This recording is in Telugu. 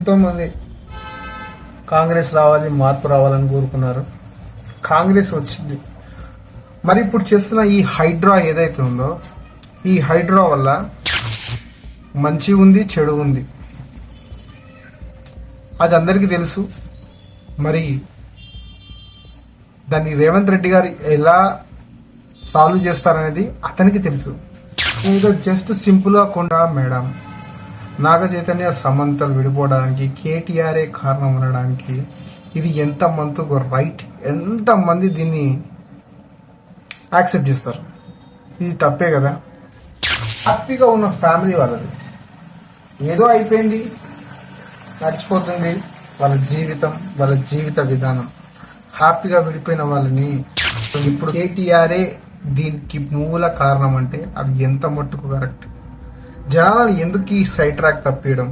ఎంతోమంది కాంగ్రెస్ రావాలి, మార్పు రావాలని కోరుకున్నారు. కాంగ్రెస్ వచ్చింది. మరి ఇప్పుడు చేస్తున్న ఈ హైడ్రా ఏదైతే ఉందో, ఈ హైడ్రా వల్ల మంచి ఉంది, చెడు ఉంది. అది అందరికీ తెలుసు. మరి దాన్ని రేవంత్ రెడ్డి గారు ఎలా సాల్వ్ చేస్తారనేది అతనికి తెలుసు. ఏదో జస్ట్ సింపుల్గా కొండా మేడం, నాగ చైతన్య సమంతలు విడిపోవడానికి కేటీఆర్ఏ కారణం ఉండడానికి ఇది ఎంతమందికి రైట్, ఎంతమంది దీన్ని యాక్సెప్ట్ చేస్తారు? ఇది తప్పే కదా. హ్యాపీగా ఉన్న ఫ్యామిలీ వాళ్ళది ఏదో అయిపోయింది, నడిచిపోతుంది వాళ్ళ జీవితం, వాళ్ళ జీవిత విధానం. హ్యాపీగా విడిపోయిన వాళ్ళని ఇప్పుడు కేటీఆర్ఏ దీనికి మూల కారణం అంటే అది ఎంత మట్టుకు కరెక్ట్? జనాలు ఎందుకు ఈ సైడ్ ట్రాక్ తప్పియడం?